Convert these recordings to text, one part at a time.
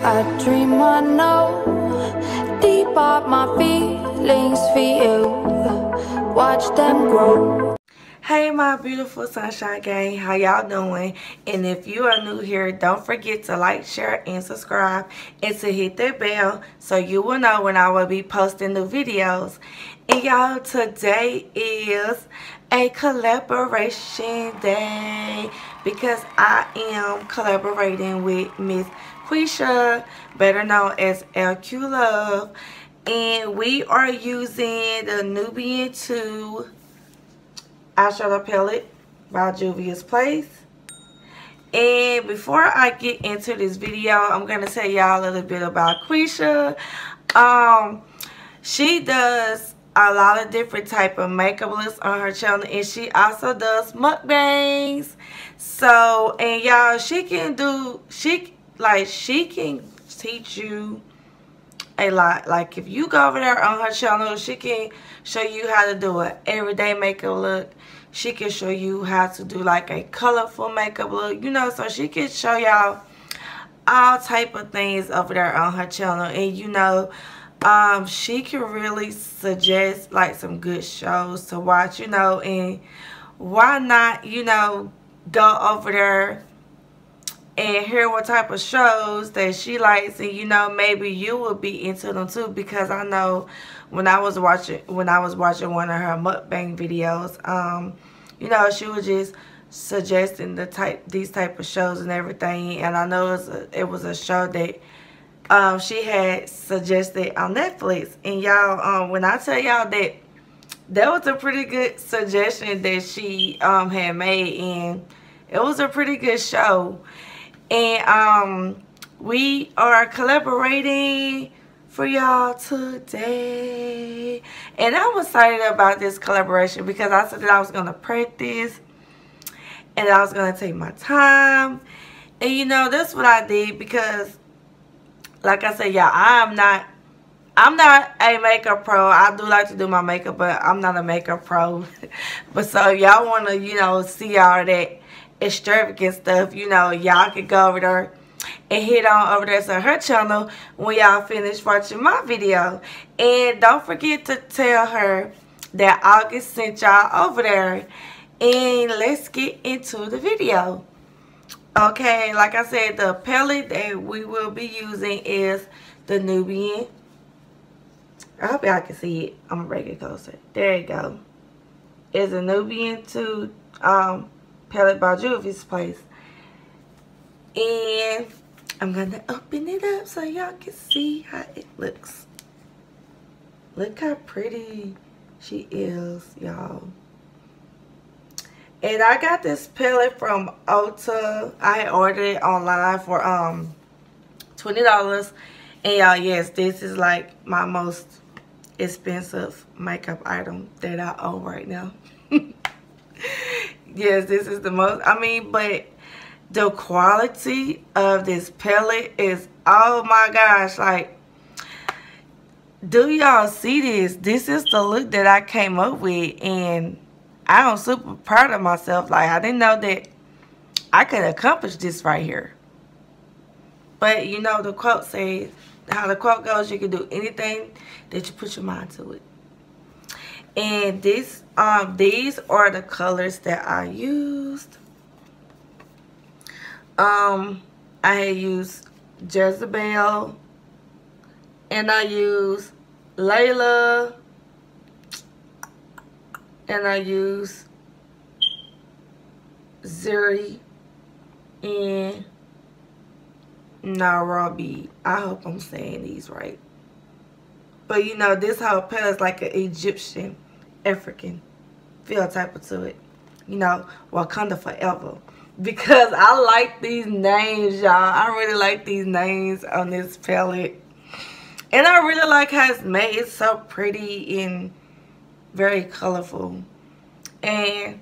I dream I know deep up my feelings for you. Watch them grow. Hey my beautiful sunshine gang, how y'all doing? And if you are new here, don't forget to like, share, and subscribe, and to hit that bell so you will know when I will be posting new videos. And y'all, today is a collaboration day because I am collaborating with Miss Quisha, better known as LQ Love, and we are using the Nubian 2 eyeshadow palette by JUVIA'S Place. And before I get into this video, I'm gonna tell y'all a little bit about Quisha. She does a lot of different type of makeup looks on her channel, and she also does mukbangs. So, and y'all, she can teach you a lot. Like if you go over there on her channel, she can show you how to do an everyday makeup look. She can show you how to do like a colorful makeup look, you know. So she can show y'all all type of things over there on her channel. And you know, she can really suggest like some good shows to watch, you know. And why not, you know, go over there and hear what type of shows that she likes, and you know, maybe you will be into them too. Because I know when I was watching one of her mukbang videos, you know, she was just suggesting these type of shows and everything. And I know it was a show that she had suggested on Netflix. And y'all, when I tell y'all that was a pretty good suggestion that she had made, and it was a pretty good show. And we are collaborating for y'all today, and I'm excited about this collaboration because I said that I was going to practice and I was going to take my time. And you know, that's what I did because, like I said, y'all, I'm not a makeup pro. I do like to do my makeup, but I'm not a makeup pro. But so y'all want to, you know, see all that extravagant stuff, you know, y'all can go over there and hit on over there to her channel when y'all finish watching my video. And don't forget to tell her that August sent y'all over there. And let's get into the video. Okay, like I said, the palette that we will be using is the Nubian. I hope y'all can see it. I'm gonna bring it closer. There you go. It's a Nubian 2 palette by JUVIA'S Place. And I'm gonna open it up so y'all can see how it looks. Look how pretty she is, y'all. And I got this palette from Ulta. I had ordered it online for $20. And y'all, yes, this is like my most expensive makeup item that I own right now. Yes, this is the most, I mean, but the quality of this palette is, oh my gosh, like, do y'all see this? This is the look that I came up with, and I'm super proud of myself. Like, I didn't know that I could accomplish this right here. But, you know, the quote says, how the quote goes, you can do anything that you put your mind to it. And these are the colors that I used. I had used Jezebel, and I used Layla, and I used Zuri, and Nairobi. I hope I'm saying these right. But you know, this whole palette is like an Egyptian, African feel type of to it. You know, Wakanda forever. Because I like these names, y'all. I really like these names on this palette. And I really like how it's made. It's so pretty and very colorful. And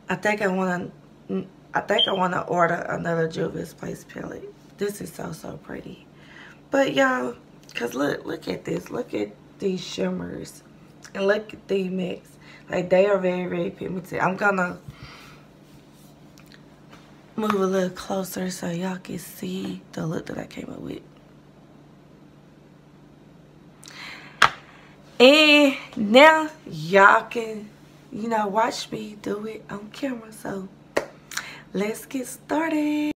I think I want to order another JUVIA'S Place palette. This is so pretty. But y'all, cause look at this. Look at these shimmers. And look at these mix. Like, they are very pigmented. I'm gonna move a little closer so y'all can see the look that I came up with. And now y'all can, you know, watch me do it on camera. So let's get started.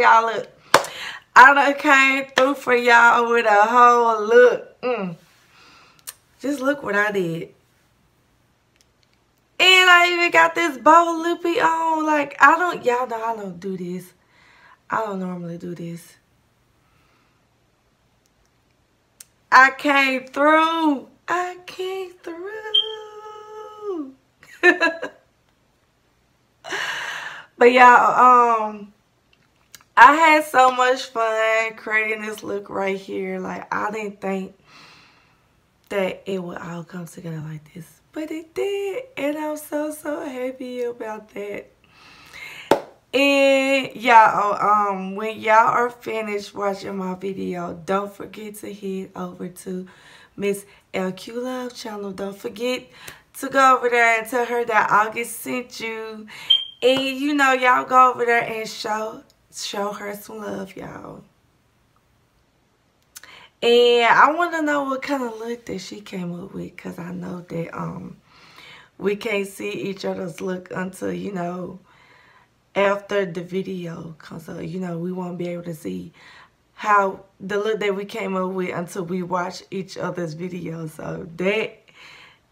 how y'all look. I done came through for y'all with a whole look. Just look what I did. And I even got this bow loopy on. Like, y'all know I don't do this. I don't normally do this. I came through. I came through. But y'all, I had so much fun creating this look right here. Like, I didn't think that it would all come together like this, but it did, and I'm so happy about that. And y'all, when y'all are finished watching my video, don't forget to head over to Miss LQ Love channel. Don't forget to go over there and tell her that August sent you. And you know, y'all go over there and show her some love, y'all. And I want to know what kind of look that she came up with, because I know that we can't see each other's look until, you know, after the video comes out. You know, we won't be able to see how the look that we came up with until we watch each other's videos. So that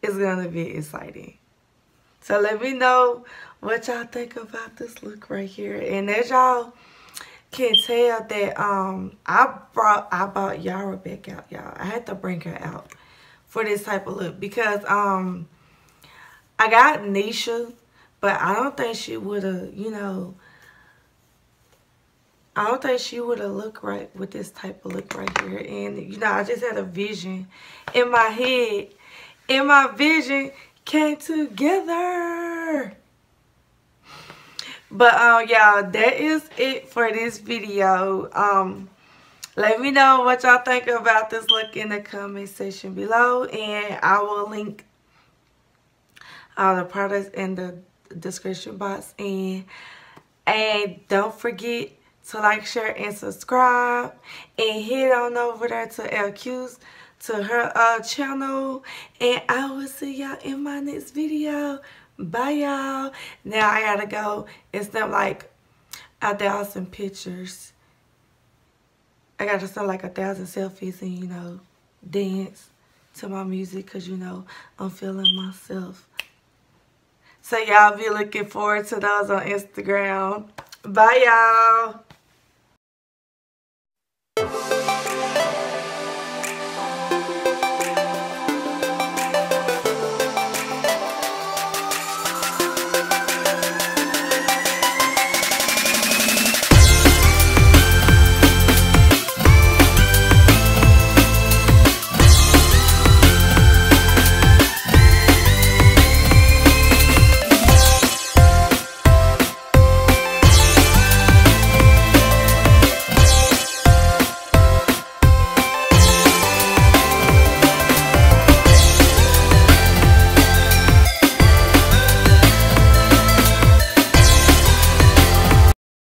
is going to be exciting. So let me know what y'all think about this look right here. And as y'all can tell that I brought Yara back out, y'all. I had to bring her out for this type of look because I got Nisha, but I don't think she would have, you know, I don't think she would have looked right with this type of look right here. And, you know, I just had a vision in my head. And my vision came together. But, y'all, that is it for this video. Let me know what y'all think about this look in the comment section below. And I will link all the products in the description box. And don't forget to like, share, and subscribe. And head on over there to LQ's, to her channel. And I will see y'all in my next video. Bye, y'all. Now I gotta go and snap like 1,000 pictures. I gotta snap like 1,000 selfies and, you know, dance to my music, because, you know, I'm feeling myself. So y'all be looking forward to those on Instagram. Bye, y'all.